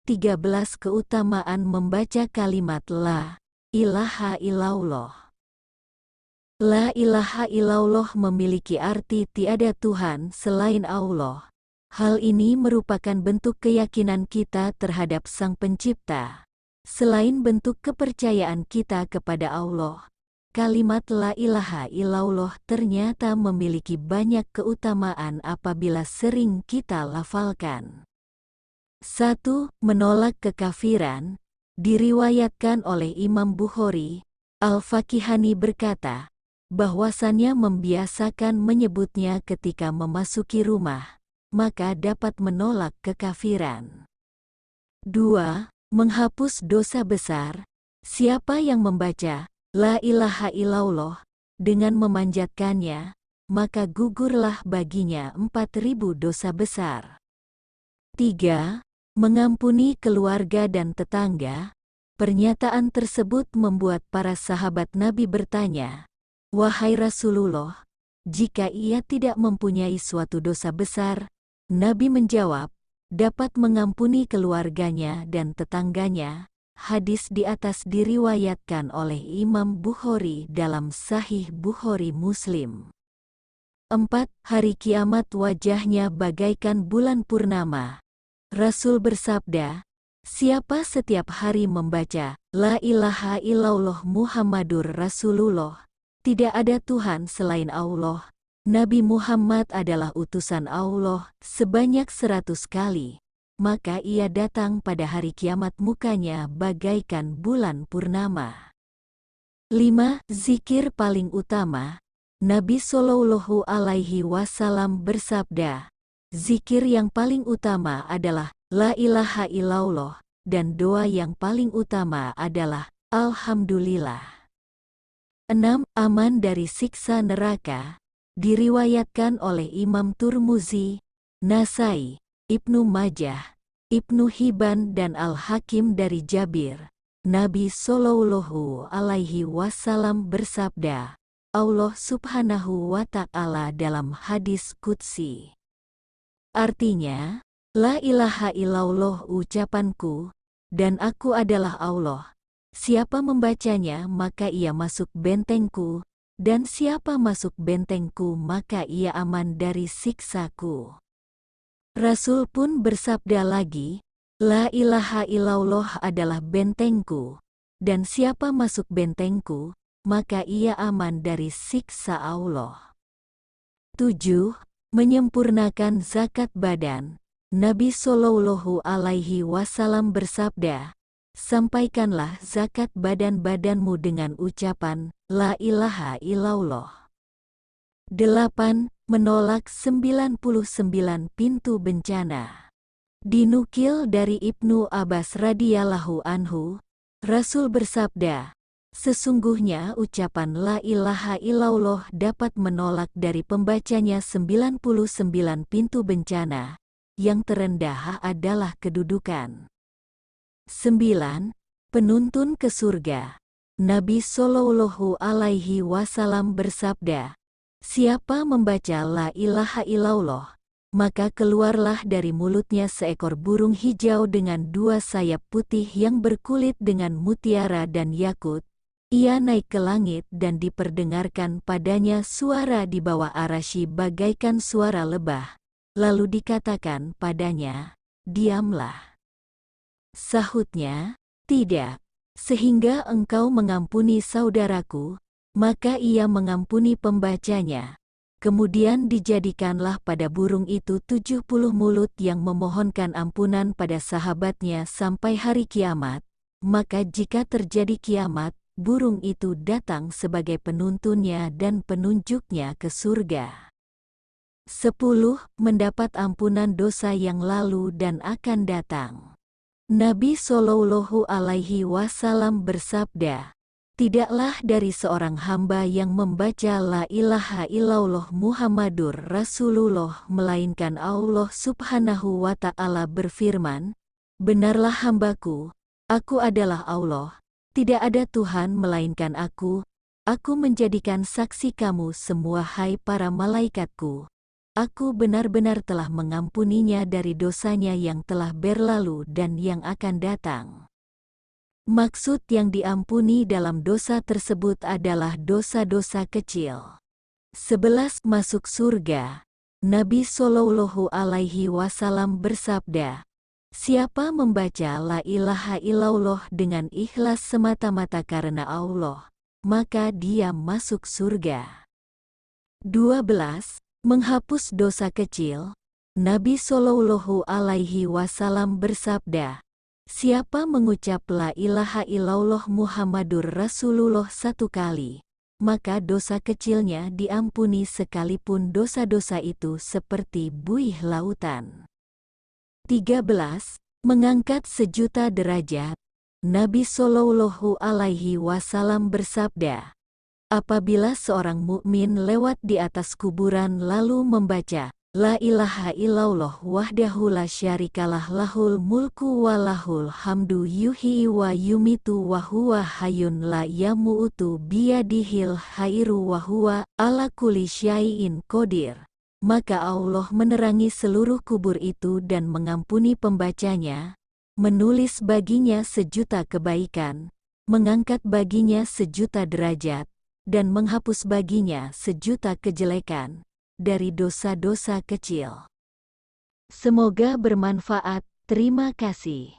13 Keutamaan membaca kalimat La ilaha illallah. La ilaha illallah memiliki arti tiada Tuhan selain Allah. Hal ini merupakan bentuk keyakinan kita terhadap Sang Pencipta. Selain bentuk kepercayaan kita kepada Allah, kalimat La ilaha illallah ternyata memiliki banyak keutamaan apabila sering kita lafalkan. 1. Menolak kekafiran. Diriwayatkan oleh Imam Bukhari, Al-Fakihani berkata, bahwasannya membiasakan menyebutnya ketika memasuki rumah, maka dapat menolak kekafiran. 2. Menghapus dosa besar. Siapa yang membaca La ilaha illallah dengan memanjatkannya, maka gugurlah baginya 4.000 dosa besar. 3. Mengampuni keluarga dan tetangga. Pernyataan tersebut membuat para sahabat Nabi bertanya, "Wahai Rasulullah, jika ia tidak mempunyai suatu dosa besar," Nabi menjawab, dapat mengampuni keluarganya dan tetangganya. Hadis di atas diriwayatkan oleh Imam Bukhari dalam Sahih Bukhari Muslim. 4. Hari kiamat wajahnya bagaikan bulan purnama. Rasul bersabda, siapa setiap hari membaca La ilaha illallah Muhammadur Rasulullah, tidak ada Tuhan selain Allah, Nabi Muhammad adalah utusan Allah, sebanyak 100 kali, maka ia datang pada hari kiamat mukanya bagaikan bulan purnama. 5. Zikir paling utama. Nabi Shallallahu Alaihi Wasallam bersabda, zikir yang paling utama adalah La ilaha illallah, dan doa yang paling utama adalah Alhamdulillah. 6. Aman dari siksa neraka. Diriwayatkan oleh Imam Turmuzi, Nasai, Ibnu Majah, Ibnu Hibban dan Al-Hakim dari Jabir. Nabi Shallallahu Alaihi Wasallam bersabda, Allah Subhanahu wa Ta'ala dalam hadis qudsi. Artinya, La ilaha illallah ucapanku, dan aku adalah Allah. Siapa membacanya maka ia masuk bentengku, dan siapa masuk bentengku maka ia aman dari siksaku. Rasul pun bersabda lagi, La ilaha illallah adalah bentengku, dan siapa masuk bentengku, maka ia aman dari siksa Allah. 7. Menyempurnakan zakat badan. Nabi Shallallahu Alaihi Wasallam bersabda, sampaikanlah zakat badan-badanmu dengan ucapan La ilaha illallah. 8. Menolak 99 pintu bencana. Dinukil dari Ibnu Abbas radhiyallahu anhu, Rasul bersabda, sesungguhnya ucapan La ilaha illallah dapat menolak dari pembacanya 99 pintu bencana, yang terendah adalah kedudukan. 9. Penuntun ke surga. Nabi Shallallahu Alaihi Wasallam bersabda, siapa membaca La ilaha illallah, maka keluarlah dari mulutnya seekor burung hijau dengan 2 sayap putih yang berkulit dengan mutiara dan yakut. Ia naik ke langit dan diperdengarkan padanya suara di bawah arasy bagaikan suara lebah. Lalu dikatakan padanya, diamlah. Sahutnya, tidak, sehingga engkau mengampuni saudaraku, maka ia mengampuni pembacanya. Kemudian dijadikanlah pada burung itu 70 mulut yang memohonkan ampunan pada sahabatnya sampai hari kiamat, maka jika terjadi kiamat, burung itu datang sebagai penuntunnya dan penunjuknya ke surga. 10. Mendapat ampunan dosa yang lalu dan akan datang. Nabi Shallallahu Alaihi Wasallam bersabda, tidaklah dari seorang hamba yang membaca La ilaha illallah Muhammadur Rasulullah melainkan Allah Subhanahu wa Ta'ala berfirman, benarlah hambaku, aku adalah Allah, tidak ada Tuhan melainkan aku menjadikan saksi kamu semua hai para malaikatku, Aku benar-benar telah mengampuninya dari dosanya yang telah berlalu dan yang akan datang. Maksud yang diampuni dalam dosa tersebut adalah dosa-dosa kecil. 11. Masuk surga. Nabi Shallallahu Alaihi Wasallam bersabda, siapa membaca la ilaha illallah dengan ikhlas semata-mata karena Allah, maka dia masuk surga. 12. Menghapus dosa kecil. Nabi Shallallahu Alaihi Wasallam bersabda, siapa mengucap la ilaha illallah Muhammadur Rasulullah 1 kali, maka dosa kecilnya diampuni sekalipun dosa-dosa itu seperti buih lautan. 13. Mengangkat 1.000.000 derajat. Nabi Shallallahu Alaihi Wasallam bersabda, apabila seorang mukmin lewat di atas kuburan lalu membaca, la ilaha illallah wahdahu la syarikalah lahul mulku wa lahul hamdu yuhyi wa yumitu wa huwa hayyun la yamutu biyadihil khairu wa huwa ala kulli syai'in qadir. Maka Allah menerangi seluruh kubur itu dan mengampuni pembacanya, menulis baginya 1.000.000 kebaikan, mengangkat baginya 1.000.000 derajat, dan menghapus baginya 1.000.000 kejelekan dari dosa-dosa kecil. Semoga bermanfaat. Terima kasih.